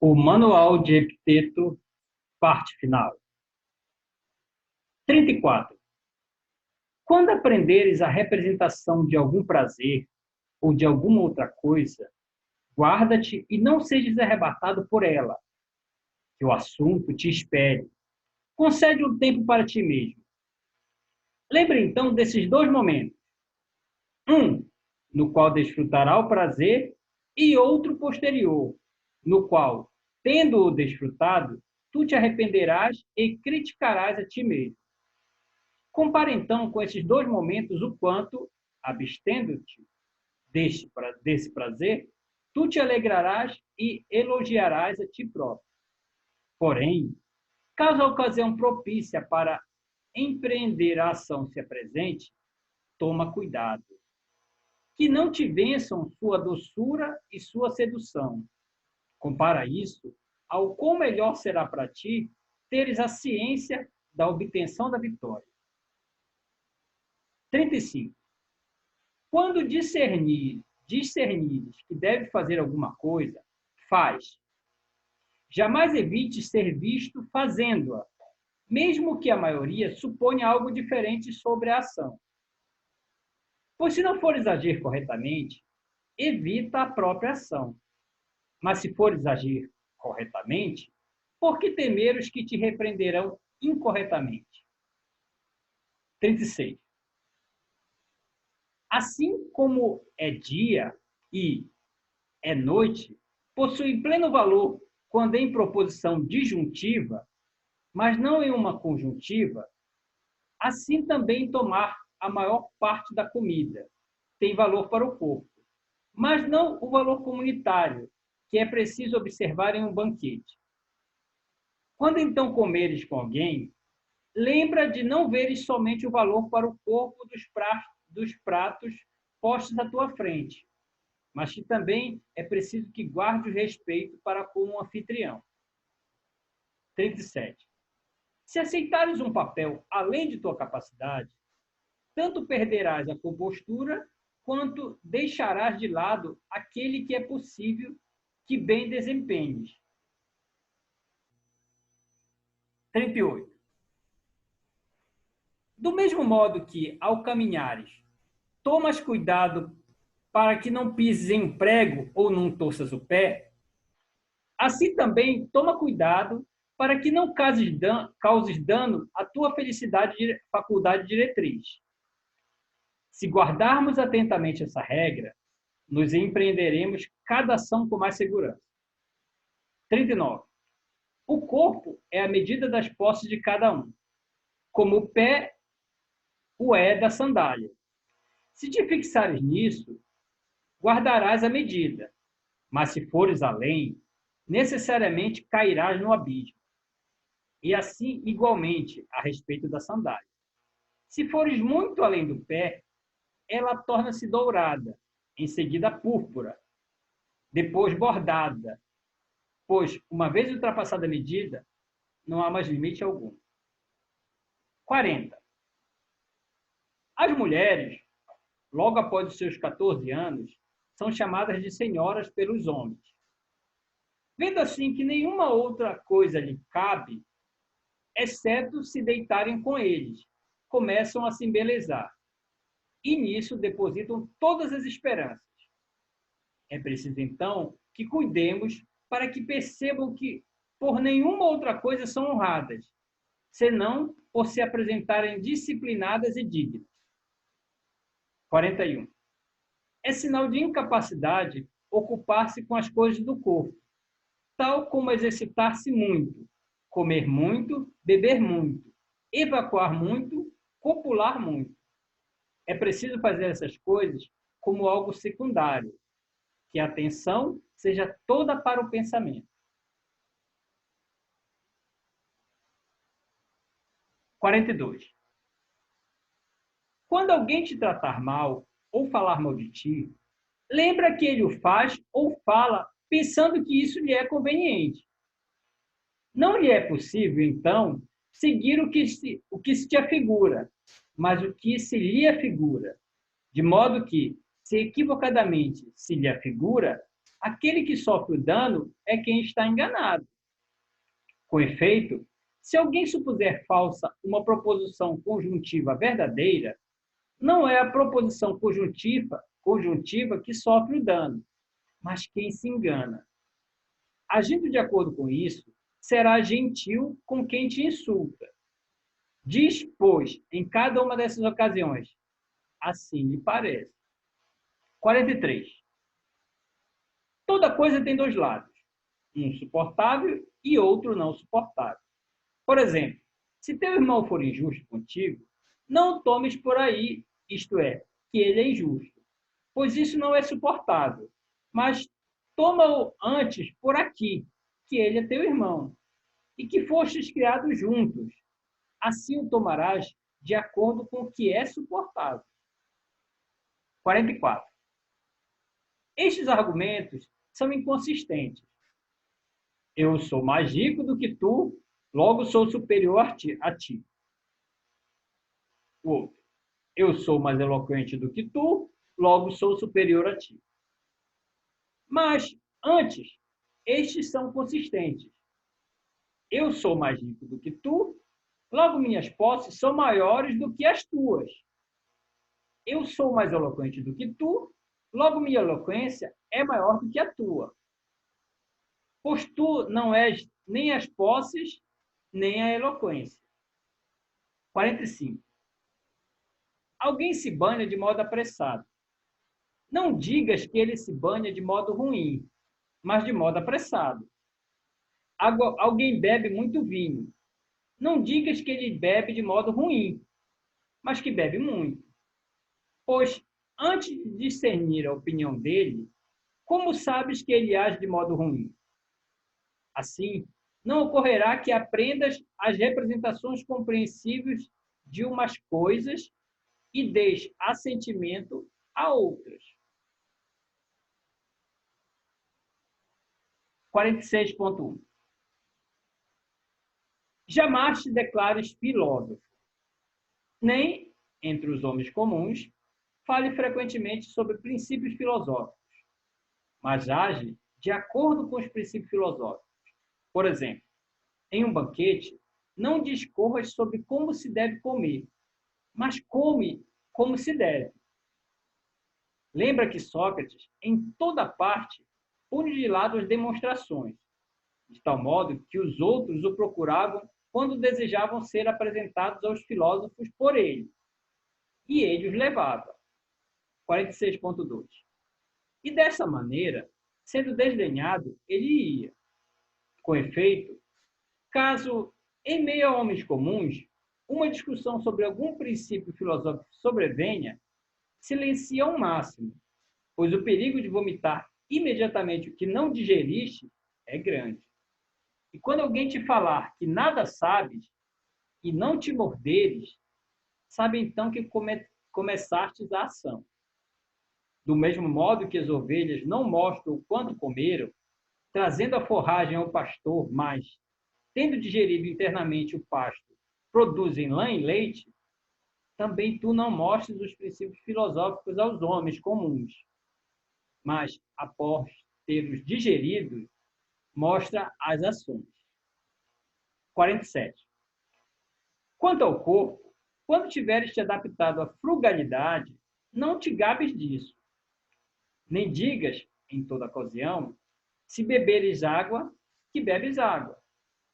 O Manual de Epiteto, parte final. 34. Quando aprenderes a representação de algum prazer ou de alguma outra coisa, guarda-te e não sejas arrebatado por ela, que o assunto te espere. Concede um tempo para ti mesmo. Lembra então desses dois momentos. Um, no qual desfrutará o prazer, e outro posterior, no qual, tendo-o desfrutado, tu te arrependerás e criticarás a ti mesmo. Compara então com esses dois momentos o quanto, abstendo-te desse prazer, tu te alegrarás e elogiarás a ti próprio. Porém, caso a ocasião propícia para empreender a ação se apresente, toma cuidado. Que não te vençam sua doçura e sua sedução. Compara isso ao quão melhor será para ti teres a ciência da obtenção da vitória. 35. Quando discernires que deve fazer alguma coisa, faz. Jamais evites ser visto fazendo-a, mesmo que a maioria suponha algo diferente sobre a ação. Pois se não fores agir corretamente, evita a própria ação. Mas se fores agir corretamente, por que temer os que te repreenderão incorretamente? 36. Assim como é dia e é noite, possuem pleno valor quando em proposição disjuntiva, mas não em uma conjuntiva, assim também tomar a maior parte da comida tem valor para o corpo, mas não o valor comunitário, que é preciso observar em um banquete. Quando então comeres com alguém, lembra de não veres somente o valor para o corpo dos pratos postos à tua frente, mas que também é preciso que guarde o respeito para com o anfitrião. 37. Se aceitares um papel além de tua capacidade, tanto perderás a compostura, quanto deixarás de lado aquele que é possível que bem desempenhes. 38. Do mesmo modo que, ao caminhares, tomas cuidado para que não pises em um prego ou não torças o pé, assim também toma cuidado para que não causes dano à tua faculdade diretriz. Se guardarmos atentamente essa regra, nos empreenderemos cada ação com mais segurança. 39. O corpo é a medida das posses de cada um, como o pé o é da sandália. Se te fixares nisso, guardarás a medida, mas se fores além, necessariamente cairás no abismo. E assim, igualmente, a respeito da sandália. Se fores muito além do pé, ela torna-se dourada, em seguida púrpura, depois bordada, pois, uma vez ultrapassada a medida, não há mais limite algum. 40. As mulheres, logo após os seus 14 anos, são chamadas de senhoras pelos homens. Vendo assim que nenhuma outra coisa lhe cabe, exceto se deitarem com eles, começam a se embelezar. E nisso depositam todas as esperanças. É preciso, então, que cuidemos para que percebam que por nenhuma outra coisa são honradas, senão por se apresentarem disciplinadas e dignas. 41. É sinal de incapacidade ocupar-se com as coisas do corpo, tal como exercitar-se muito, comer muito, beber muito, evacuar muito, copular muito. É preciso fazer essas coisas como algo secundário, que a atenção seja toda para o pensamento. 42. Quando alguém te tratar mal ou falar mal de ti, lembra que ele o faz ou fala pensando que isso lhe é conveniente. Não lhe é possível, então, seguir o que se te afigura, mas o que se lhe afigura, de modo que, se equivocadamente se lhe afigura, Aquele que sofre o dano é quem está enganado. Com efeito, se alguém supuser falsa uma proposição conjuntiva verdadeira, não é a proposição conjuntiva que sofre o dano, mas quem se engana. Agindo de acordo com isso, será gentil com quem te insulta. Diz, pois, em cada uma dessas ocasiões, assim lhe parece. 43. Toda coisa tem dois lados, um suportável e outro não suportável. Por exemplo, se teu irmão for injusto contigo, não tomes por aí, isto é, que ele é injusto, pois isso não é suportável, mas toma-o antes por aqui, que ele é teu irmão, e que fostes criados juntos. Assim o tomarás de acordo com o que é suportável. 44. Estes argumentos são inconsistentes. Eu sou mais rico do que tu, logo sou superior a ti. O outro. Eu sou mais eloquente do que tu, logo sou superior a ti. Mas, antes, estes são consistentes. Eu sou mais rico do que tu, logo minhas posses são maiores do que as tuas. Eu sou mais eloquente do que tu, logo minha eloquência é maior do que a tua. Pois tu não és nem as posses, nem a eloquência. 45. Alguém se banha de modo apressado. Não digas que ele se banha de modo ruim, mas de modo apressado. Alguém bebe muito vinho. Não digas que ele bebe de modo ruim, mas que bebe muito. Pois, antes de discernir a opinião dele, como sabes que ele age de modo ruim? Assim, não ocorrerá que aprendas as representações compreensíveis de umas coisas e deis assentimento a outras. 46.1. Jamais te declares filósofo, nem, entre os homens comuns, fale frequentemente sobre princípios filosóficos, mas age de acordo com os princípios filosóficos. Por exemplo, em um banquete, não discorras sobre como se deve comer, mas come como se deve. Lembra que Sócrates, em toda parte, pôs de lado as demonstrações, de tal modo que os outros o procuravam quando desejavam ser apresentados aos filósofos por ele, e ele os levava. 46.2. E dessa maneira, sendo desdenhado, ele ia. Com efeito, caso, em meio a homens comuns, uma discussão sobre algum princípio filosófico sobrevenha, silencia ao máximo, pois o perigo de vomitar imediatamente o que não digeriste é grande. E quando alguém te falar que nada sabes e não te morderes, sabe então que começastes a ação. Do mesmo modo que as ovelhas não mostram o quanto comeram, trazendo a forragem ao pastor, mas, tendo digerido internamente o pasto, produzem lã e leite, também tu não mostres os princípios filosóficos aos homens comuns, mas, após ter-os digerido, mostra as ações. 47. Quanto ao corpo, quando tiveres te adaptado à frugalidade, não te gabes disso. Nem digas, em toda ocasião, se beberes água, que bebes água.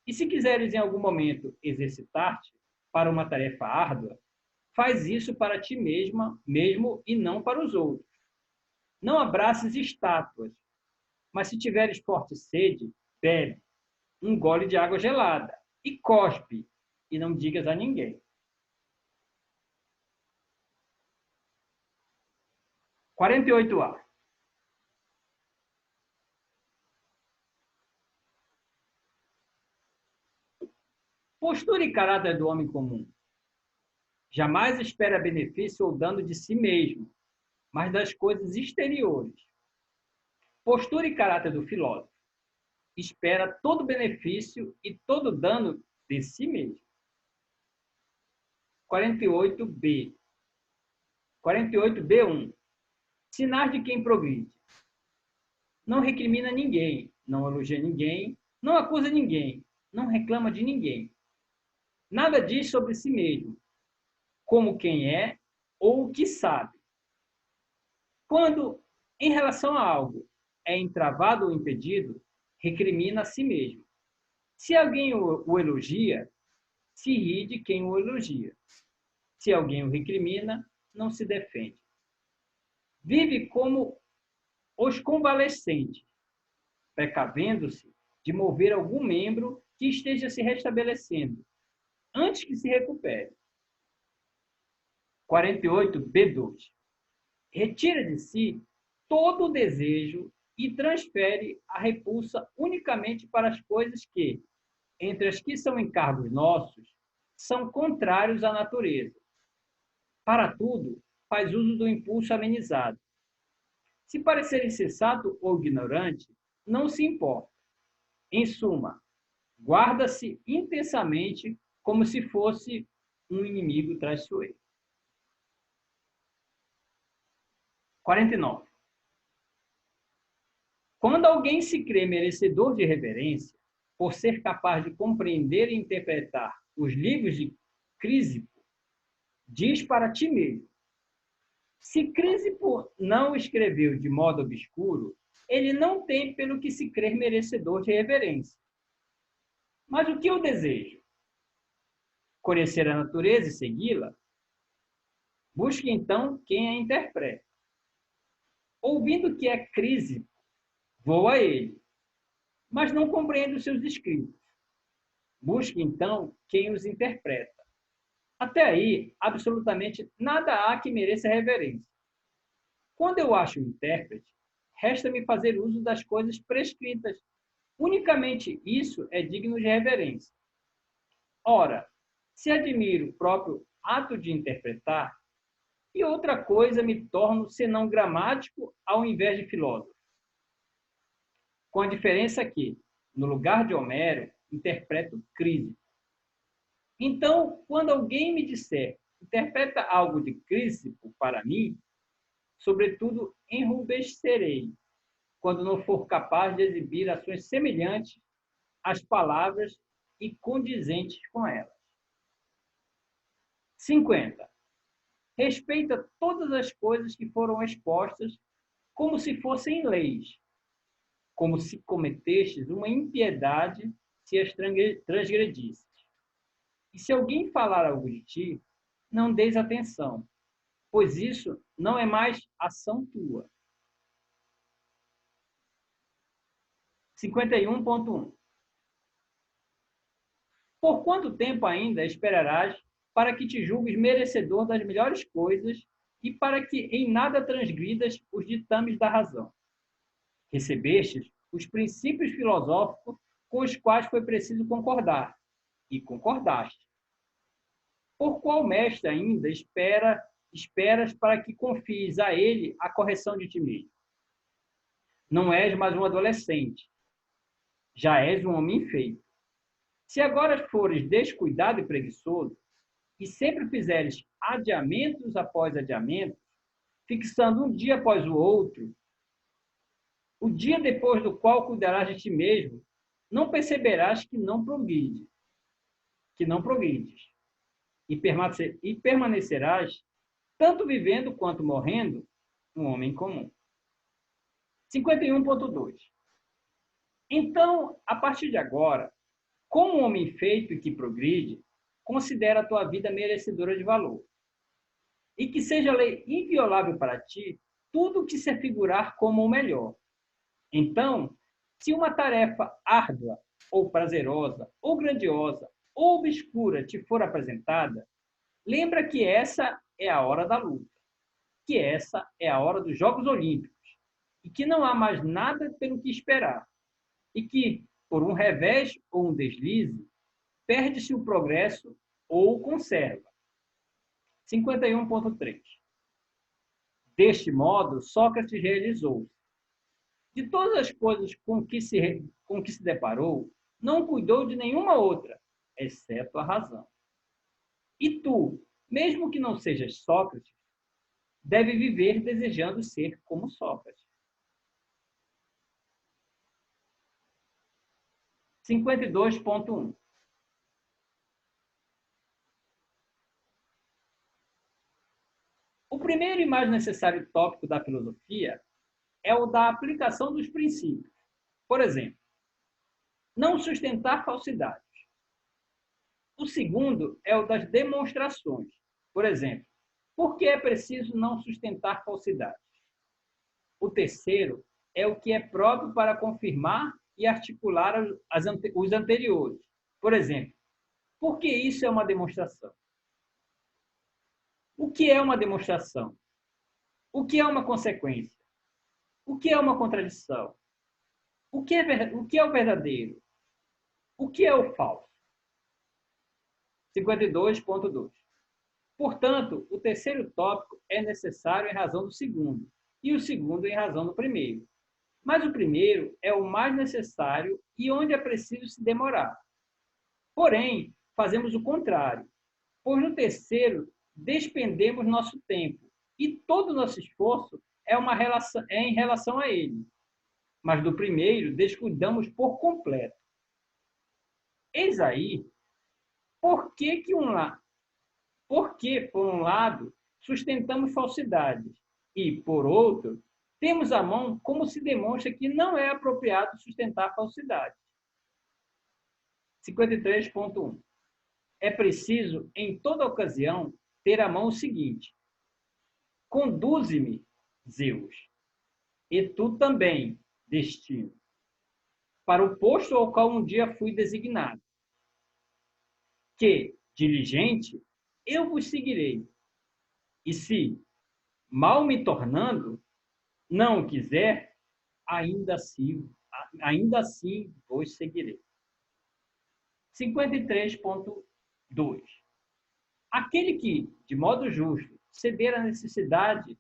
E se quiseres em algum momento exercitar-te para uma tarefa árdua, faz isso para ti mesmo e não para os outros. Não abraces estátuas, mas se tiveres forte sede, bebe um gole de água gelada e cospe, e não digas a ninguém. 48A. Postura e caráter do homem comum. Jamais espera benefício ou dano de si mesmo, mas das coisas exteriores. Postura e caráter do filósofo. Espera todo benefício e todo dano de si mesmo. 48B. 48B1. Sinais de quem progride. não recrimina ninguém, não elogia ninguém, não acusa ninguém, não reclama de ninguém. Nada diz sobre si mesmo, como quem é ou o que sabe. Quando, em relação a algo, é entravado ou impedido, recrimina a si mesmo. Se alguém o elogia, se ri de quem o elogia. Se alguém o recrimina, não se defende. Vive como os convalescentes, precavendo-se de mover algum membro que esteja se restabelecendo, antes que se recupere. 48b2. Retira de si todo o desejo e transfere a repulsa unicamente para as coisas que, entre as que são encargos nossos, são contrários à natureza. Para tudo, faz uso do impulso amenizado. Se parecer insensato ou ignorante, não se importa. Em suma, guarda-se intensamente como se fosse um inimigo traiçoeiro. 49. Quando alguém se crê merecedor de reverência, por ser capaz de compreender e interpretar os livros de Crísipo, diz para ti mesmo: se Crísipo não escreveu de modo obscuro, ele não tem pelo que se crer merecedor de reverência. Mas o que eu desejo? Conhecer a natureza e segui-la? Busque então quem a interpreta. Ouvindo que é Crísipo, vou a ele, mas não compreendo os seus escritos. Busque então quem os interpreta. Até aí, absolutamente nada há que mereça reverência. Quando eu acho o intérprete, resta-me fazer uso das coisas prescritas. Unicamente isso é digno de reverência. Ora, se admiro o próprio ato de interpretar, e outra coisa me torno senão gramático ao invés de filósofo. Com a diferença que, no lugar de Homero, interpreto Crísipo. Então, quando alguém me disser, interpreta algo de Crísipo para mim, sobretudo enrubescerei, quando não for capaz de exibir ações semelhantes às palavras e condizentes com elas. 50. Respeita todas as coisas que foram expostas como se fossem leis, como se cometestes uma impiedade se as transgredisses. E se alguém falar algo de ti, não deis atenção, pois isso não é mais ação tua. 51.1. Por quanto tempo ainda esperarás para que te julgues merecedor das melhores coisas e para que em nada transgridas os ditames da razão? Recebestes os princípios filosóficos com os quais foi preciso concordar, e concordaste. Por qual mestre ainda esperas para que confies a ele a correção de ti mesmo? Não és mais um adolescente, já és um homem feito. Se agora fores descuidado e preguiçoso, e sempre fizeres adiamentos após adiamentos, fixando um dia após o outro, o dia depois do qual cuidarás de ti mesmo, não perceberás que não progrides, e permanecerás, tanto vivendo quanto morrendo, um homem comum. 51.2. Então, a partir de agora, como um homem feito e que progride, considera a tua vida merecedora de valor. E que seja lei inviolável para ti tudo o que se afigurar como o melhor. Então, se uma tarefa árdua, ou prazerosa, ou grandiosa, ou obscura te for apresentada, lembra que essa é a hora da luta, que essa é a hora dos Jogos Olímpicos, e que não há mais nada pelo que esperar, e que, por um revés ou um deslize, perde-se o progresso ou o conserva. 51.3. Deste modo, Sócrates realizou-se. De todas as coisas com que se deparou, não cuidou de nenhuma outra, exceto a razão. E tu, mesmo que não sejas Sócrates, deve viver desejando ser como Sócrates. 52.1. O primeiro e mais necessário tópico da filosofia é o da aplicação dos princípios. Por exemplo, não sustentar falsidades. O segundo é o das demonstrações. Por exemplo, por que é preciso não sustentar falsidades? O terceiro é o que é próprio para confirmar e articular os anteriores. Por exemplo, por que isso é uma demonstração? O que é uma demonstração? O que é uma consequência? O que é uma contradição? O que é o verdadeiro? O que é o falso? 52.2. Portanto, o terceiro tópico é necessário em razão do segundo, e o segundo em razão do primeiro. Mas o primeiro é o mais necessário e onde é preciso se demorar. Porém, fazemos o contrário, pois no terceiro despendemos nosso tempo e todo o nosso esforço é em relação a ele. Mas do primeiro descuidamos por completo. Eis aí por que, por um lado, sustentamos falsidades e, por outro, temos à mão como se demonstra que não é apropriado sustentar falsidades. 53.1. É preciso, em toda ocasião, ter à mão o seguinte: conduze-me, Zeus, e tu também, destino, para o posto ao qual um dia fui designado, que, diligente, eu vos seguirei. E se, mal me tornando, não o quiser, ainda assim vos seguirei. 53.2. Aquele que, de modo justo, ceder à necessidade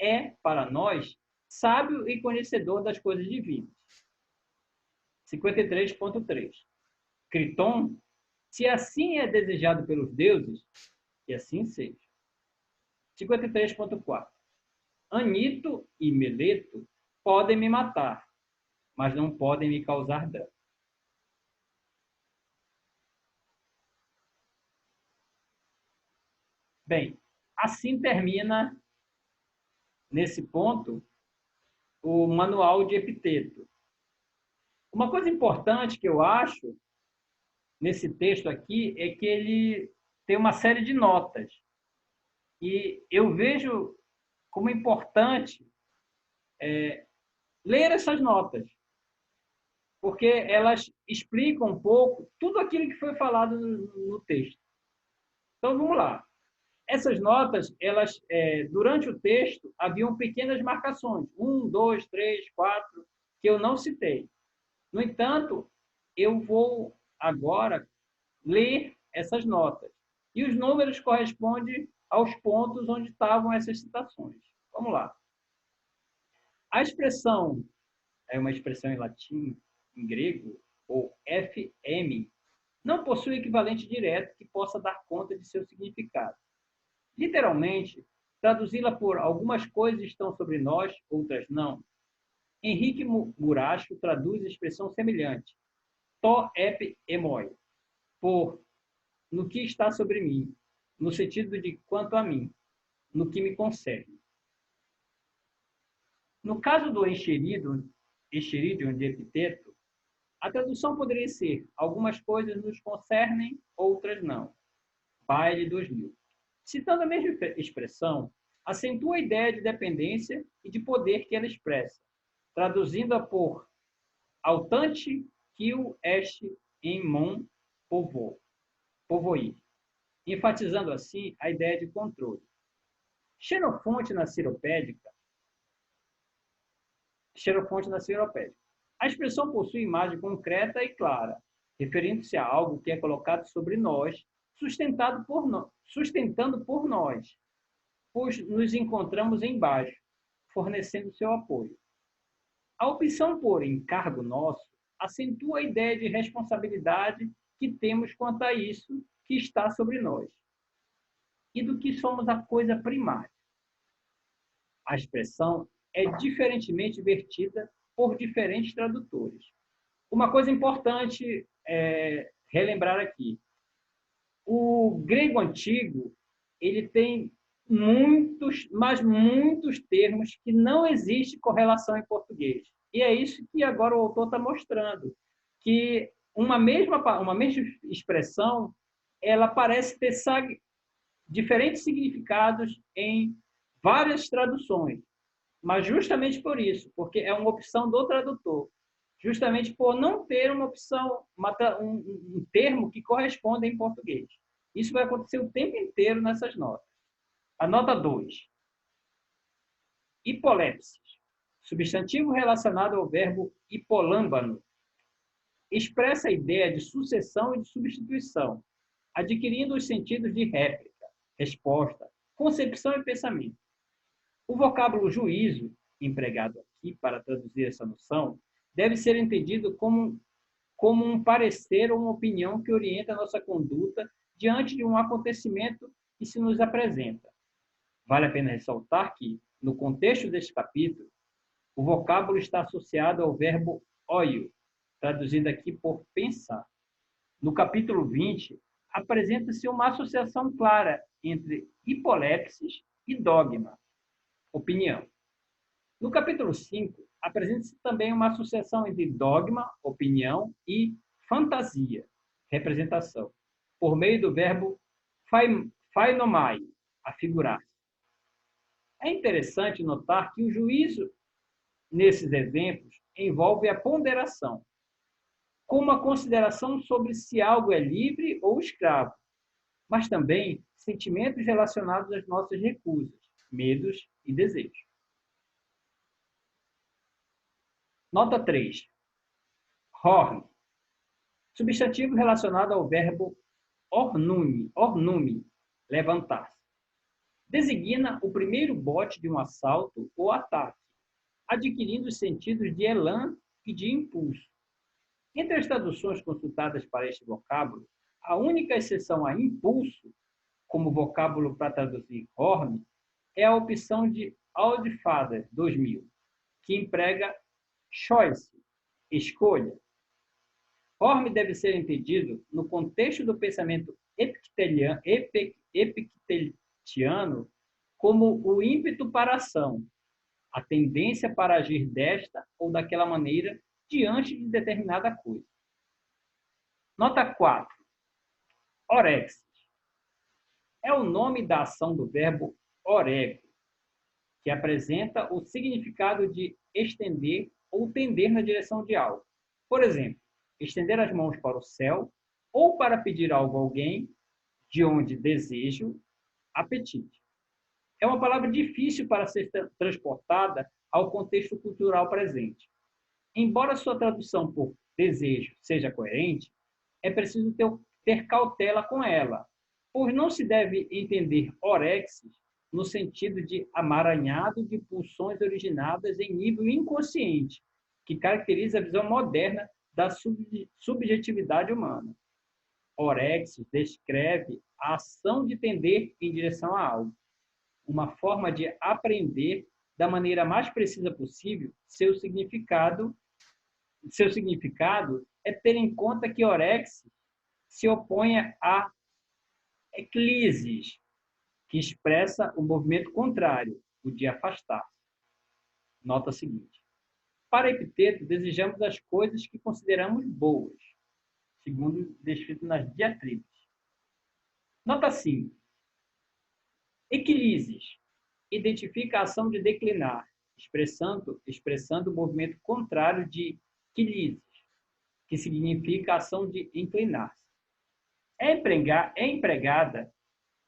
é, para nós, sábio e conhecedor das coisas divinas. 53.3. Criton, se assim é desejado pelos deuses, que assim seja. 53.4. Anito e Meleto podem me matar, mas não podem me causar dano. Bem, assim termina, nesse ponto, o manual de Epiteto. Uma coisa importante que eu acho nesse texto aqui é que ele tem uma série de notas. E eu vejo como importante ler essas notas, porque elas explicam um pouco tudo aquilo que foi falado no texto. Então, vamos lá. Essas notas, elas, durante o texto, haviam pequenas marcações. 1, 2, 3, 4, que eu não citei. No entanto, eu vou agora ler essas notas. E os números correspondem aos pontos onde estavam essas citações. Vamos lá. A expressão é uma expressão em latim, em grego, ou FM, não possui equivalente direto que possa dar conta de seu significado. Literalmente, traduzi-la por algumas coisas estão sobre nós, outras não. Henrique Muracho traduz a expressão semelhante, to ep emoi, por no que está sobre mim, no sentido de quanto a mim, no que me concerne. No caso do encheridion de Epiteto, a tradução poderia ser algumas coisas nos concernem, outras não. Baile 2000. Citando a mesma expressão, acentua a ideia de dependência e de poder que ela expressa, traduzindo-a por autante quil est em mon povoi, enfatizando assim a ideia de controle. Xenofonte na Ciropédica. A expressão possui imagem concreta e clara, referindo-se a algo que é colocado sobre nós, sustentando por nós, pois nos encontramos embaixo, fornecendo seu apoio. A opção por encargo nosso acentua a ideia de responsabilidade que temos quanto a isso que está sobre nós, e do que somos a coisa primária. A expressão é diferentemente vertida por diferentes tradutores. Uma coisa importante relembrar aqui. O grego antigo, ele tem muitos, mas muitos termos que não existe correlação em português. E é isso que agora o autor está mostrando, que uma mesma expressão, ela parece ter diferentes significados em várias traduções, mas justamente por isso, porque é uma opção do tradutor, justamente por não ter uma opção, um termo que corresponda em português. Isso vai acontecer o tempo inteiro nessas notas. A nota 2. Hipolepsis. Substantivo relacionado ao verbo hipolâmbano. Expressa a ideia de sucessão e de substituição, adquirindo os sentidos de réplica, resposta, concepção e pensamento. O vocábulo juízo, empregado aqui para traduzir essa noção, deve ser entendido como um parecer ou uma opinião que orienta a nossa conduta diante de um acontecimento que se nos apresenta. Vale a pena ressaltar que, no contexto deste capítulo, o vocábulo está associado ao verbo oio, traduzido aqui por pensar. No capítulo 20, apresenta-se uma associação clara entre hipolepsis e dogma, opinião. No capítulo 5, apresenta-se também uma associação entre dogma, opinião, e fantasia, representação, por meio do verbo phainomai, afigurar. É interessante notar que o juízo, nesses exemplos, envolve a ponderação, como a consideração sobre se algo é livre ou escravo, mas também sentimentos relacionados às nossas recusas, medos e desejos. Nota 3. Horn. Substantivo relacionado ao verbo ornume, levantar-se. Designa o primeiro bote de um assalto ou ataque, adquirindo os sentidos de elan e de impulso. Entre as traduções consultadas para este vocábulo, a única exceção a impulso, como vocábulo para traduzir horn, é a opção de Aldfather 2000, que emprega choice, escolha. Horn deve ser entendido no contexto do pensamento epictetiano como o ímpeto para a ação, a tendência para agir desta ou daquela maneira diante de determinada coisa. Nota 4. Orexis. É o nome da ação do verbo orego, que apresenta o significado de estender ou tender na direção de algo. Por exemplo, estender as mãos para o céu ou para pedir algo a alguém, de onde desejo, apetite. É uma palavra difícil para ser transportada ao contexto cultural presente. Embora sua tradução por desejo seja coerente, é preciso ter cautela com ela, pois não se deve entender orexis no sentido de amaranhado de pulsões originadas em nível inconsciente, que caracteriza a visão moderna da subjetividade humana. Orexis descreve a ação de tender em direção a algo, uma forma de aprender da maneira mais precisa possível seu significado é ter em conta que orexis se opõe a eclisis, que expressa o movimento contrário, o de afastar. Nota seguinte. Para Epiteto, desejamos as coisas que consideramos boas, segundo descrito nas diatribes. Nota 5. Eclisis. Identifica a ação de declinar, expressando o movimento contrário de quilisis, que significa a ação de inclinar-se. É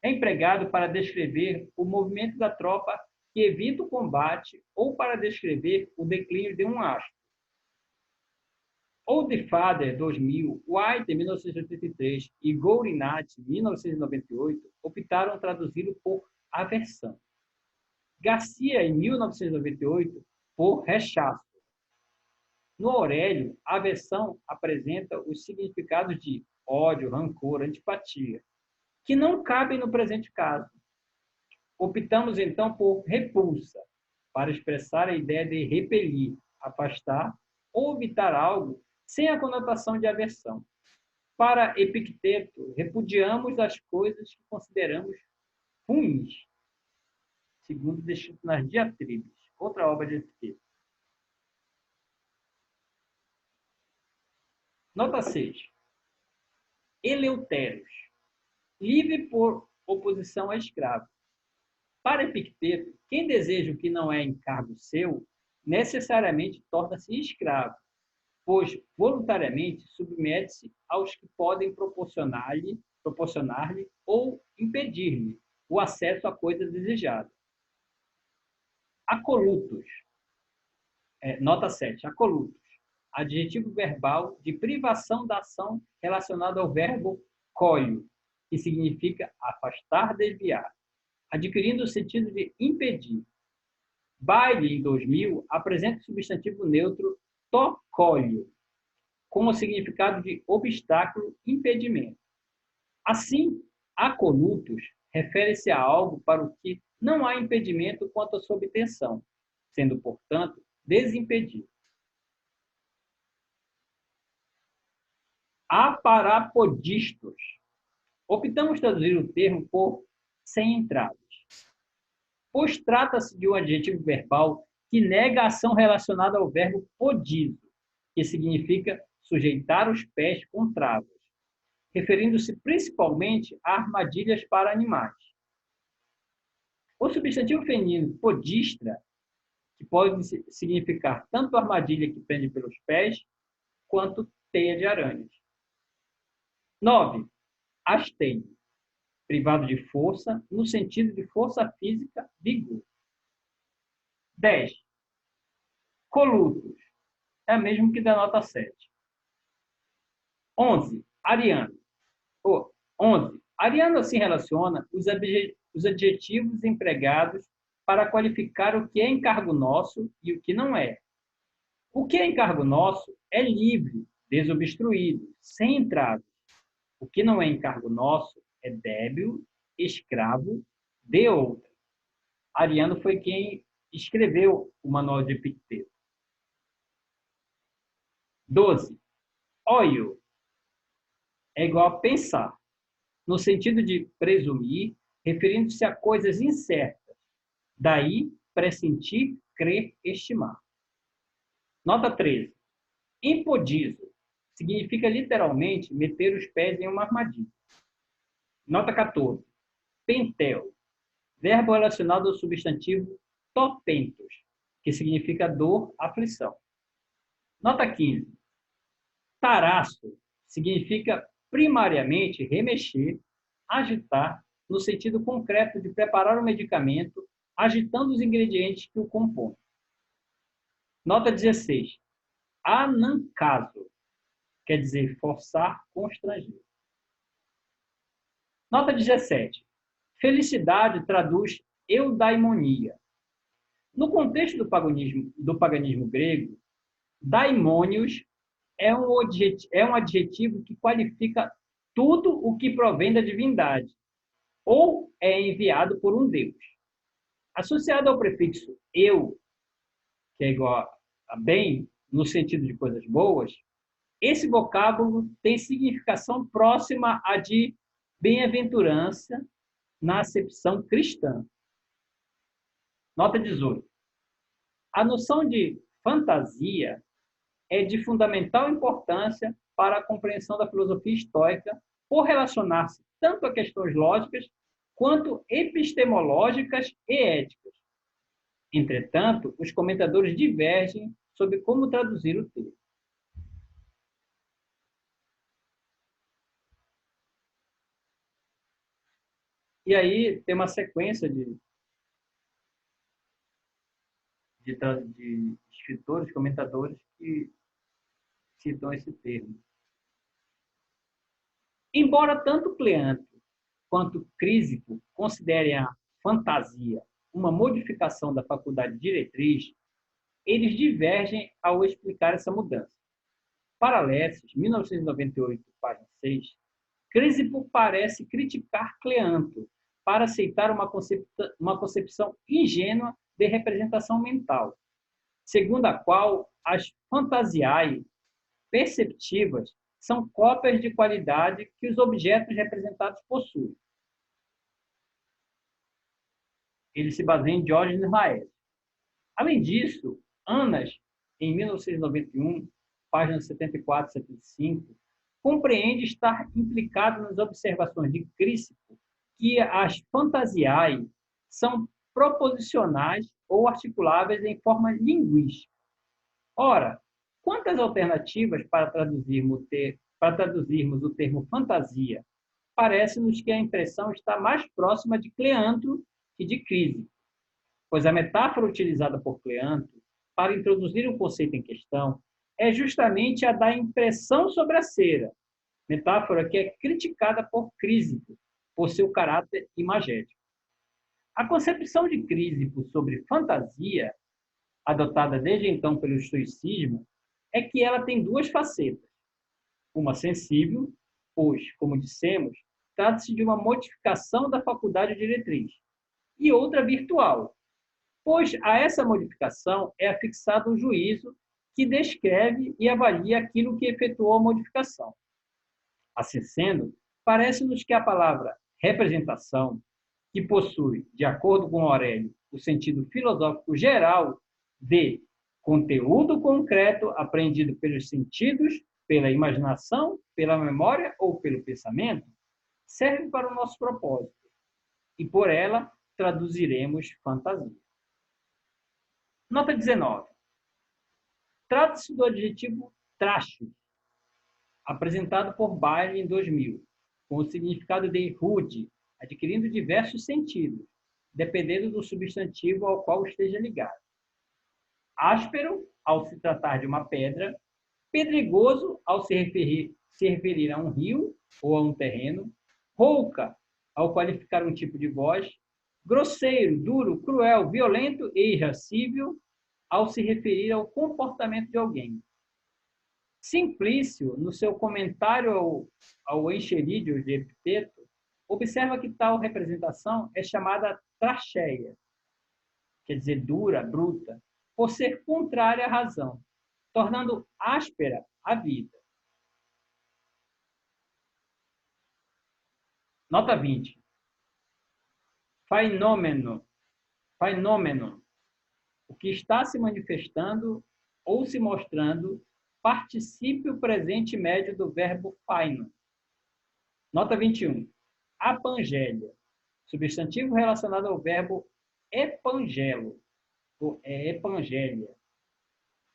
empregado para descrever o movimento da tropa que evita o combate ou para descrever o declínio de um astro. Oldfather 2000, White 1983 e Gourinat 1998 optaram traduzi-lo por aversão. Garcia, em 1998, por rechaço. No Aurélio, a aversão apresenta os significados de ódio, rancor, antipatia, que não cabem no presente caso. Optamos, então, por repulsa, para expressar a ideia de repelir, afastar ou evitar algo sem a conotação de aversão. Para Epicteto, repudiamos as coisas que consideramos ruins, segundo descrito nas Diatribes, outra obra de Epicteto. Nota 6. Eleuteros, livre por oposição a escravo. Para Epicteto, quem deseja o que não é encargo seu, necessariamente torna-se escravo, pois voluntariamente submete-se aos que podem proporcionar-lhe ou impedir-lhe o acesso à coisa desejada. Acolutos. Nota 7. Acolutos. Adjetivo verbal de privação da ação relacionado ao verbo colho, que significa afastar, desviar, adquirindo o sentido de impedir. Bailey, em 2000, apresenta o substantivo neutro tocólio, com o significado de obstáculo, impedimento. Assim, acolutos refere-se a algo para o que não há impedimento quanto à sua obtenção, sendo, portanto, desimpedido. Aparapodistos. Optamos traduzir o termo por sem entradas, pois trata-se de um adjetivo verbal que nega a ação relacionada ao verbo podizo, que significa sujeitar os pés com travas, referindo-se principalmente a armadilhas para animais. O substantivo feminino podistra, que pode significar tanto armadilha que prende pelos pés, quanto teia de aranhas. 9. Astênio, privado de força, no sentido de força física, vigor. 10. Colutos, é o mesmo que da nota 7. 11. Ariano. 11. Ariano se relaciona os adjetivos empregados para qualificar o que é encargo nosso e o que não é. O que é encargo nosso é livre, desobstruído, sem entraves. O que não é encargo nosso é débil, escravo de outra. Ariano foi quem escreveu o Manual de Epicteto. 12. Oio é igual a pensar, no sentido de presumir, referindo-se a coisas incertas. Daí, pressentir, crer, estimar. Nota 13. Impodizo significa literalmente meter os pés em uma armadilha. Nota 14. Pentel, verbo relacionado ao substantivo topentos, que significa dor, aflição. Nota 15. Taraço significa primariamente remexer, agitar, no sentido concreto de preparar o medicamento, agitando os ingredientes que o compõem. Nota 16. Anancaso, quer dizer forçar, constranger. Nota 17. Felicidade traduz eudaimonia. No contexto do paganismo grego, daimônios é um adjetivo que qualifica tudo o que provém da divindade ou é enviado por um deus. Associado ao prefixo eu, que é igual a bem, no sentido de coisas boas, esse vocábulo tem significação próxima à de bem-aventurança na acepção cristã. Nota 18. A noção de fantasia é de fundamental importância para a compreensão da filosofia estoica por relacionar-se tanto a questões lógicas quanto epistemológicas e éticas. Entretanto, os comentadores divergem sobre como traduzir o texto. E aí tem uma sequência de escritores, comentadores que citam esse termo. Embora tanto Cleanto quanto Crísipo considerem a fantasia uma modificação da faculdade diretriz, eles divergem ao explicar essa mudança. Para Lessig, 1998, página 6, Crísipo parece criticar Cleanto para aceitar uma concepção ingênua de representação mental, segundo a qual as fantasiae perceptivas são cópias de qualidade que os objetos representados possuem. Ele se baseia em Diógenes Laertes. Além disso, Anas, em 1991, páginas 74 e 75, compreende estar implicado nas observações de Crícipo que as fantasiae são proposicionais ou articuláveis em forma linguística. Ora, quantas alternativas para traduzirmos o termo fantasia? Parece-nos que a impressão está mais próxima de Cleantro que de Crísipo, pois a metáfora utilizada por Cleantro para introduzir o conceito em questão é justamente a da impressão sobre a cera, metáfora que é criticada por Crísipo, por seu caráter imagético. A concepção de Crísipo sobre fantasia, adotada desde então pelo estoicismo, é que ela tem duas facetas. Uma sensível, pois, como dissemos, trata-se de uma modificação da faculdade diretriz, e outra virtual, pois a essa modificação é afixado um juízo que descreve e avalia aquilo que efetuou a modificação. Assim sendo, parece-nos que a palavra representação, que possui, de acordo com Aurélio, o sentido filosófico geral de conteúdo concreto apreendido pelos sentidos, pela imaginação, pela memória ou pelo pensamento, serve para o nosso propósito, e por ela traduziremos fantasia. Nota 19. Trata-se do adjetivo tracho, apresentado por Bailey em 2000, com o significado de rude, adquirindo diversos sentidos, dependendo do substantivo ao qual esteja ligado. Áspero, ao se tratar de uma pedra, pedregoso, ao se referir a um rio ou a um terreno, rouca, ao qualificar um tipo de voz, grosseiro, duro, cruel, violento e irascível, ao se referir ao comportamento de alguém. Simplício, no seu comentário ao Encherídeo de Epiteto, observa que tal representação é chamada tracheia, quer dizer, dura, bruta, por ser contrária à razão, tornando áspera a vida. Nota 20. Fenômeno. O que está se manifestando ou se mostrando, particípio presente médio do verbo faino. Nota 21. Apangélia. Substantivo relacionado ao verbo epangelo, ou epangélia.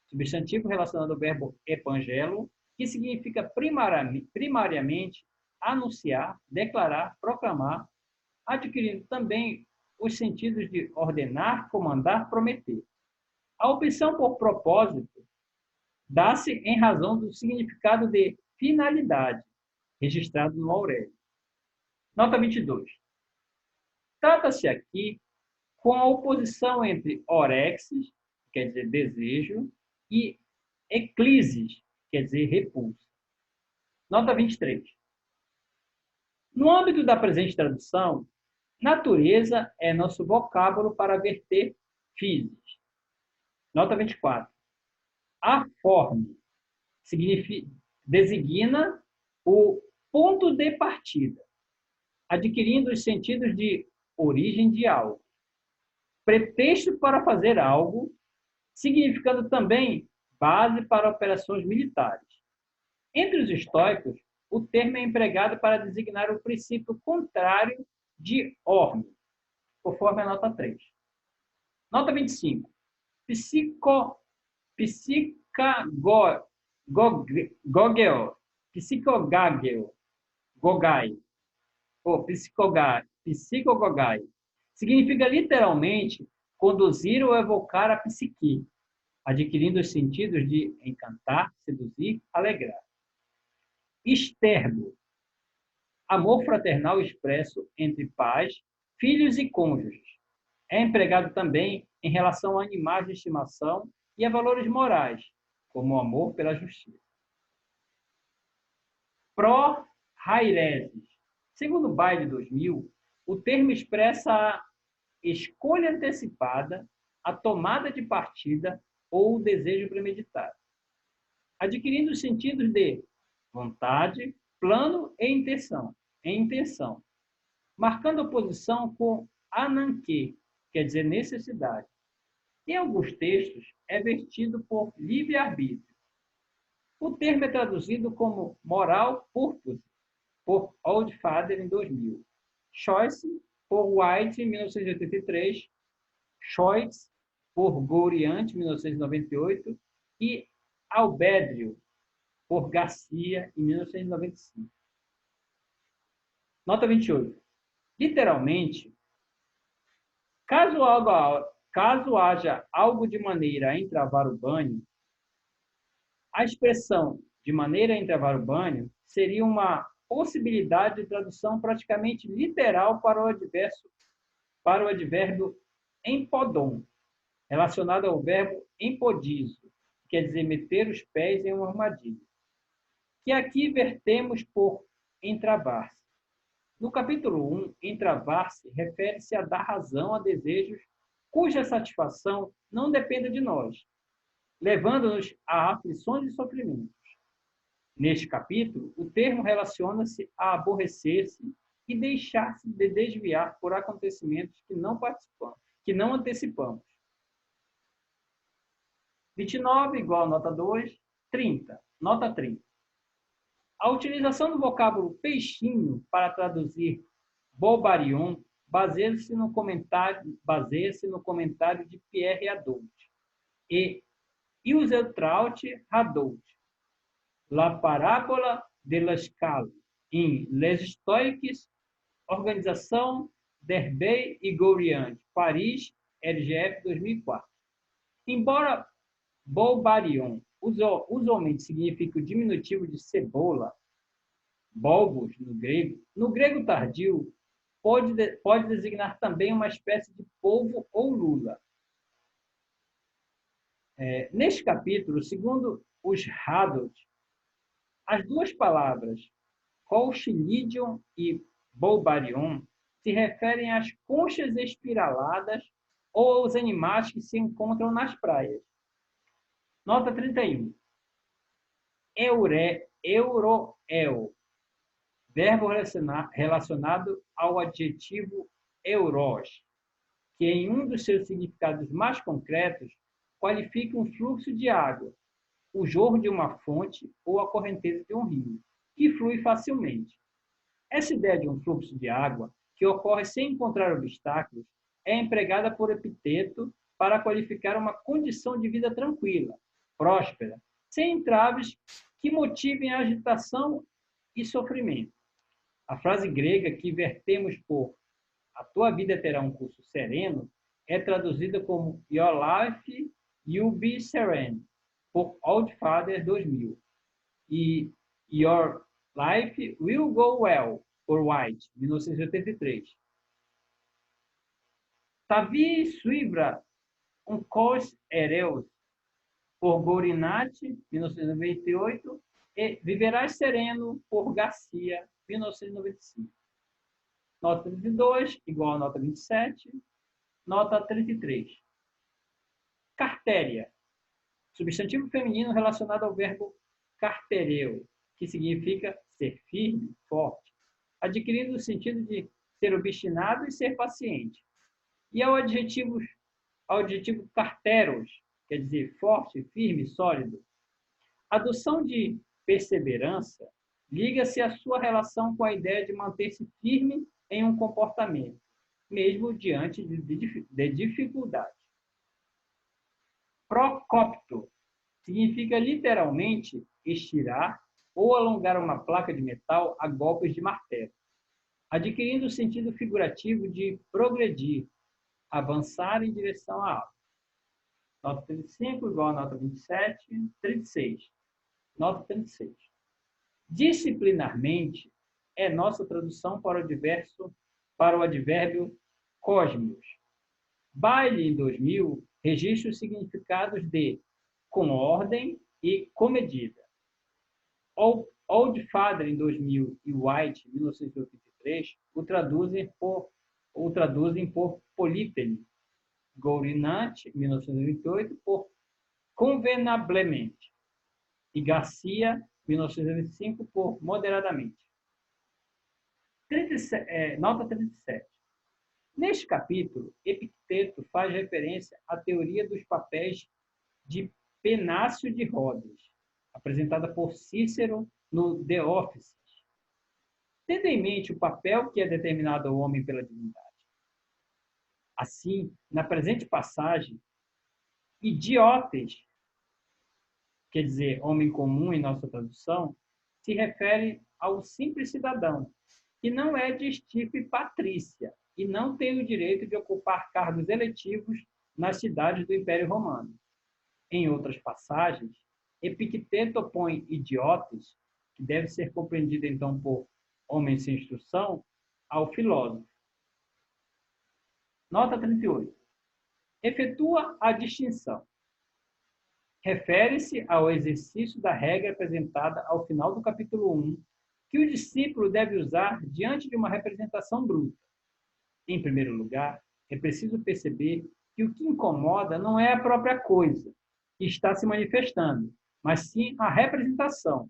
Substantivo relacionado ao verbo epangelo, que significa primariamente anunciar, declarar, proclamar, adquirindo também os sentidos de ordenar, comandar, prometer. A opção por propósito dá-se em razão do significado de finalidade, registrado no Aurélio. Nota 22. Trata-se aqui com a oposição entre orexis, quer dizer desejo, e eclisis, quer dizer repulsa. Nota 23. No âmbito da presente tradução, natureza é nosso vocábulo para verter physis. Nota 24. Aforme designa o ponto de partida, adquirindo os sentidos de origem de algo. Pretexto para fazer algo, significando também base para operações militares. Entre os estoicos, o termo é empregado para designar o princípio contrário de orme, conforme a nota 3. Nota 25. Psicogogai, significa literalmente conduzir ou evocar a psique, adquirindo os sentidos de encantar, seduzir, alegrar. Esterbo, amor fraternal expresso entre pais, filhos e cônjuges. É empregado também em relação a animais de estimação e a valores morais, como o amor pela justiça. Pró-haireses. Segundo o Bailey 2000, o termo expressa a escolha antecipada, a tomada de partida ou o desejo premeditado. adquirindo os sentidos de vontade, plano e intenção, marcando oposição com ananke, quer dizer necessidade. Em alguns textos, é vertido por livre-arbítrio. O termo é traduzido como moral purpose, por Oldfather, em 2000. Choice, por White, em 1983. Choice, por Gouriant, em 1998. E Albedrio, por Garcia, em 1995. Nota 28. Literalmente, caso haja algo de maneira a entravar o banho, a expressão de maneira a entravar o banho seria uma possibilidade de tradução praticamente literal para o advérbio empodon, relacionado ao verbo empodizo, que quer dizer meter os pés em uma armadilha, que aqui vertemos por entravar-se. No capítulo 1, entravar-se refere-se a dar razão a desejos cuja satisfação não dependa de nós, levando-nos a aflições e sofrimentos. Neste capítulo, o termo relaciona-se a aborrecer-se e deixar-se de desviar por acontecimentos que não antecipamos. 29 igual a nota 2, 30, nota 30. A utilização do vocábulo peixinho para traduzir Bobarion baseia-se no comentário de Pierre Hadot e Ilsentraut Hadot, La parábola de l'Escale, em Les Stoiques, Organização Derbey e Gouriant, Paris, LGF 2004. Embora Bobarion usualmente significa o diminutivo de cebola, bulbos no grego tardio, pode designar também uma espécie de polvo ou lula. Neste capítulo, segundo os Hadot, as duas palavras Colchinidion e Bobarion se referem às conchas espiraladas ou aos animais que se encontram nas praias. Nota 31. Euroel, verbo relacionado ao adjetivo euros, que em um dos seus significados mais concretos qualifica um fluxo de água, o jorro de uma fonte ou a correnteza de um rio, que flui facilmente. Essa ideia de um fluxo de água, que ocorre sem encontrar obstáculos, é empregada por epiteto para qualificar uma condição de vida tranquila, próspera, sem entraves que motivem a agitação e sofrimento. A frase grega que vertemos por "a tua vida terá um curso sereno" é traduzida como "Your life will be serene", por Oldfather 2000, e "Your life will go well", por White, 1983. Tavi suivra un cos hereus, por Gorinat, 1998, e Viverás Sereno, por Garcia, 1995. Nota 32, igual a nota 27. Nota 33. Cartéria. Substantivo feminino relacionado ao verbo cartereu, que significa ser firme, forte, adquirindo o sentido de ser obstinado e ser paciente. E ao adjetivo carteros, quer dizer forte, firme, sólido. A adoção de perseverança liga-se à sua relação com a ideia de manter-se firme em um comportamento, mesmo diante de dificuldade. Procopto significa literalmente estirar ou alongar uma placa de metal a golpes de martelo, adquirindo o sentido figurativo de progredir, avançar em direção à alta. Nota 35 igual a nota 27, 36. Nota 36. Disciplinarmente é nossa tradução para o advérbio cosmos. Bailey, em 2000, registra os significados de com ordem e com medida. Oldfather, em 2000, e White, em 1983, o traduzem por polítene. Gourinat, 1998, por convenablemente. e Garcia, 1995, por Moderadamente. Nota 37. Neste capítulo, Epicteto faz referência à teoria dos papéis de Penácio de Rhodes, apresentada por Cícero no De Officis, tendo em mente o papel que é determinado ao homem pela divindade. Assim, na presente passagem, idiotes, quer dizer, homem comum em nossa tradução, se refere ao simples cidadão, que não é de estirpe patrícia e não tem o direito de ocupar cargos eletivos nas cidades do Império Romano. Em outras passagens, Epicteto opõe idiotes, que deve ser compreendido então por homem sem instrução, ao filósofo. Nota 38. Efetua a distinção. Refere-se ao exercício da regra apresentada ao final do capítulo 1, que o discípulo deve usar diante de uma representação bruta. Em primeiro lugar, é preciso perceber que o que incomoda não é a própria coisa que está se manifestando, mas sim a representação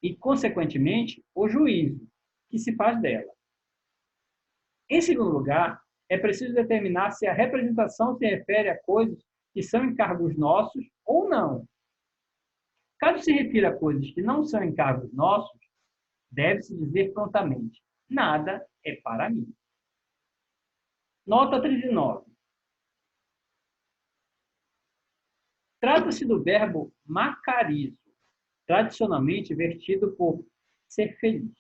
e, consequentemente, o juízo que se faz dela. Em segundo lugar, é preciso determinar se a representação se refere a coisas que são encargos nossos ou não. Caso se refira a coisas que não são encargos nossos, deve-se dizer prontamente: nada é para mim. Nota 39. Trata-se do verbo macarizo, tradicionalmente vertido por ser feliz.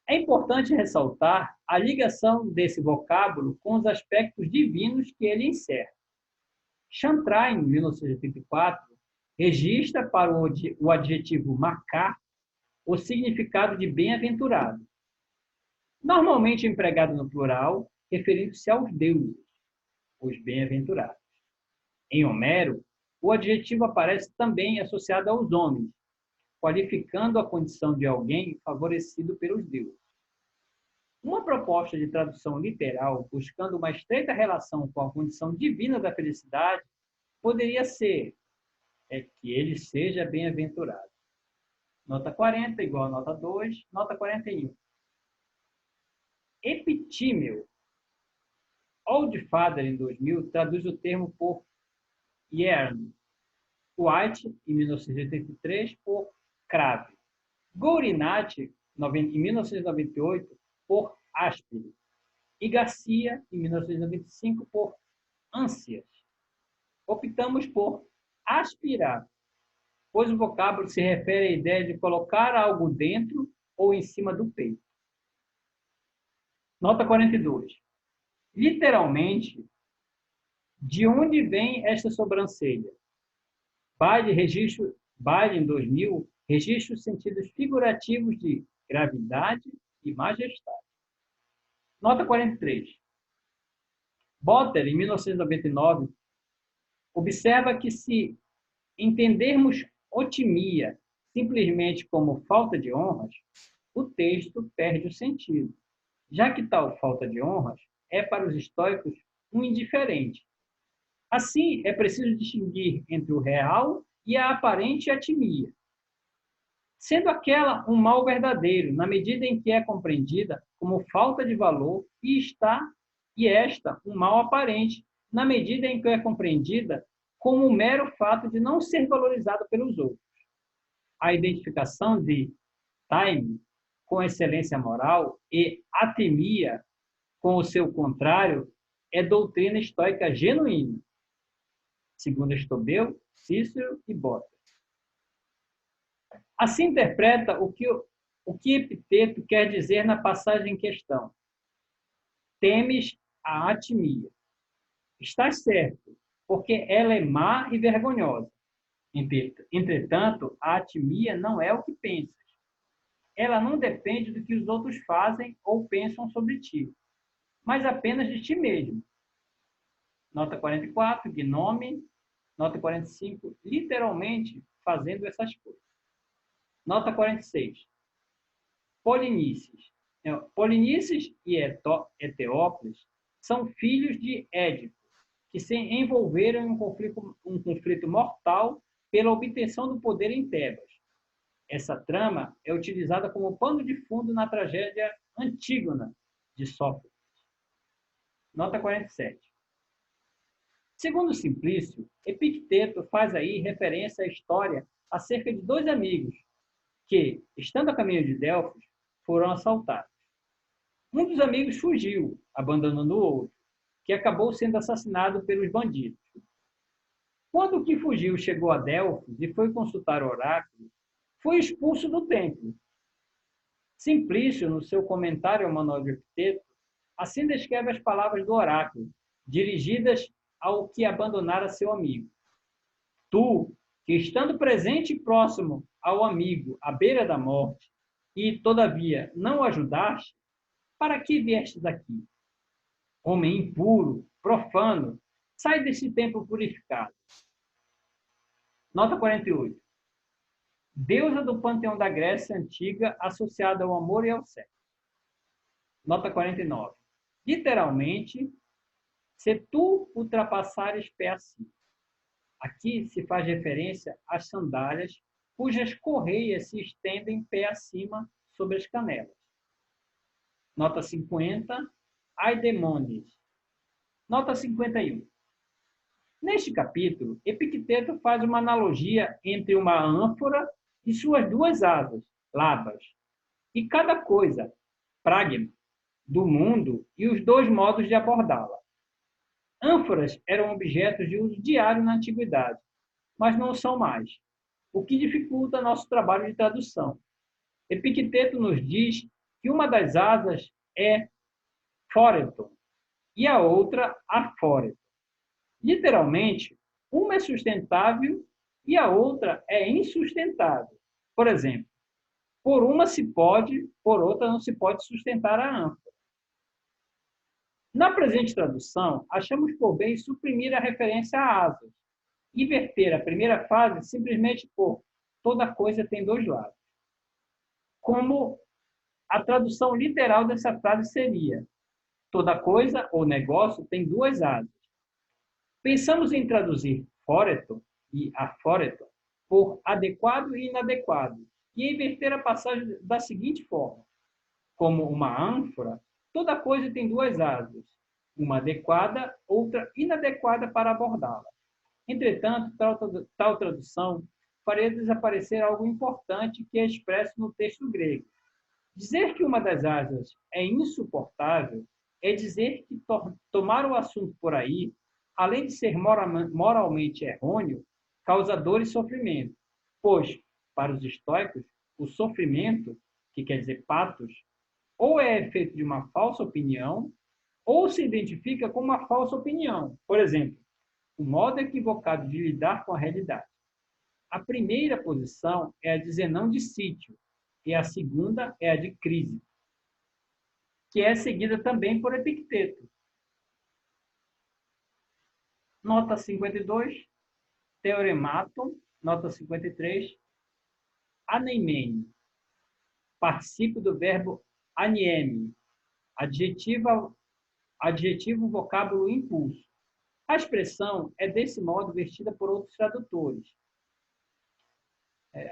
É importante ressaltar a ligação desse vocábulo com os aspectos divinos que ele encerra. Chantrain, em 1984, registra para o adjetivo macar o significado de bem-aventurado, normalmente empregado no plural, referindo-se aos deuses, os bem-aventurados. Em Homero, o adjetivo aparece também associado aos homens, qualificando a condição de alguém favorecido pelos deuses. Uma proposta de tradução literal, buscando uma estreita relação com a condição divina da felicidade, poderia ser que ele seja bem-aventurado. Nota 40 igual a nota 2, nota 41. Epitímeo. Oldfather, em 2000, traduz o termo por Yearn. White, em 1983, por crave. Gourinati, em 1998, por áspero. E Garcia, em 1995, por ânsias. Optamos por aspirar, pois o vocábulo se refere à ideia de colocar algo dentro ou em cima do peito. Nota 42. Literalmente, de onde vem esta sobrancelha? Baile em 2000, registra os sentidos figurativos de gravidade e majestade. Nota 43. Botter, em 1999, observa que se entendermos otimia simplesmente como falta de honras, o texto perde o sentido, já que tal falta de honras é para os estoicos um indiferente. Assim, é preciso distinguir entre o real e a aparente atimia, sendo aquela um mal verdadeiro, na medida em que é compreendida como falta de valor, e esta um mal aparente, na medida em que é compreendida como um mero fato de não ser valorizado pelos outros. A identificação de time com excelência moral e atemia com o seu contrário é doutrina estoica genuína, segundo Estobel, Cícero e Botta. Assim interpreta o que Epicteto quer dizer na passagem em questão. Temes a atimia. Estás certo, porque ela é má e vergonhosa. Entretanto, a atimia não é o que pensas. Ela não depende do que os outros fazem ou pensam sobre ti, mas apenas de ti mesmo. Nota 44, gnome. Nota 45, literalmente fazendo essas coisas. Nota 46. Polinices. Polinices e Eteócles são filhos de Édipo, que se envolveram em um conflito mortal pela obtenção do poder em Tebas. Essa trama é utilizada como pano de fundo na tragédia Antígona, de Sófocles. Nota 47. Segundo Simplício, Epicteto faz aí referência à história acerca de dois amigos que, estando a caminho de Delfos, foram assaltados. Um dos amigos fugiu, abandonando o outro, que acabou sendo assassinado pelos bandidos. Quando o que fugiu chegou a Delfos e foi consultar o oráculo, foi expulso do templo. Simplício, no seu comentário ao Manual de Epicteto, assim descreve as palavras do oráculo, dirigidas ao que abandonara seu amigo. Tu, que estando presente e próximo ao amigo à beira da morte, e, todavia, não o ajudaste, para que viestes aqui? Homem impuro, profano, sai desse templo purificado. Nota 48. Deusa do panteão da Grécia Antiga associada ao amor e ao sexo. Nota 49. Literalmente, se tu ultrapassares pé acima. Aqui se faz referência às sandálias cujas correias se estendem pé acima sobre as canelas. Nota 50. Aidemones. Nota 51. Neste capítulo, Epicteto faz uma analogia entre uma ânfora e suas duas asas, labas, e cada coisa, pragma, do mundo e os dois modos de abordá-la. Ânforas eram objetos de uso diário na antiguidade, mas não são mais, o que dificulta nosso trabalho de tradução. Epicteto nos diz que uma das asas é fóreton e a outra afóreton. Literalmente, uma é sustentável e a outra é insustentável. Por exemplo, por uma se pode, por outra não se pode sustentar a ânfora. Na presente tradução, achamos por bem suprimir a referência a asas e verter a primeira fase simplesmente por toda coisa tem dois lados. Como a tradução literal dessa frase seria: toda coisa ou negócio tem duas asas. Pensamos em traduzir fóreton e afóreton por adequado e inadequado e inverter a passagem da seguinte forma: como uma ânfora, toda coisa tem duas asas, uma adequada, outra inadequada para abordá-la. Entretanto, tal tradução faria desaparecer algo importante que é expresso no texto grego. Dizer que uma das asas é insuportável é dizer que tomar o assunto por aí, além de ser moralmente errôneo, causa dor e sofrimento, pois, para os estoicos, o sofrimento, que quer dizer patos, ou é efeito de uma falsa opinião, ou se identifica com uma falsa opinião. Por exemplo, o modo equivocado de lidar com a realidade. A primeira posição é a de Zenão de Sítio, e a segunda é a de Crise, que é seguida também por Epicteto. Nota 52, Teorematon. Nota 53, aneimene, participo do verbo anieme, adjetivo vocábulo impulso. A expressão é desse modo vertida por outros tradutores.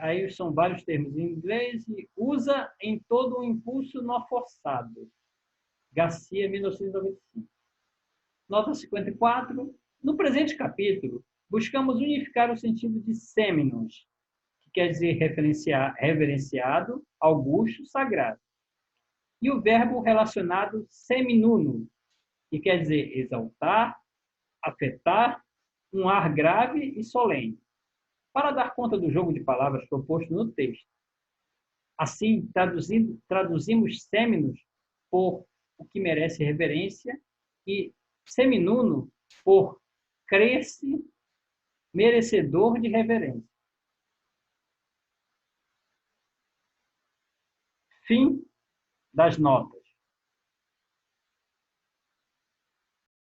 Aí são vários termos em inglês e usa em todo o impulso não forçado. Garcia, 1995. Nota 54. No presente capítulo, buscamos unificar o sentido de seminos, que quer dizer reverenciado, augusto, sagrado, e o verbo relacionado seminuno, que quer dizer exaltar, afetar, um ar grave e solene, para dar conta do jogo de palavras proposto no texto. Assim, traduzimos seminos por o que merece reverência e seminuno por cresce merecedor de reverência. Fim das notas.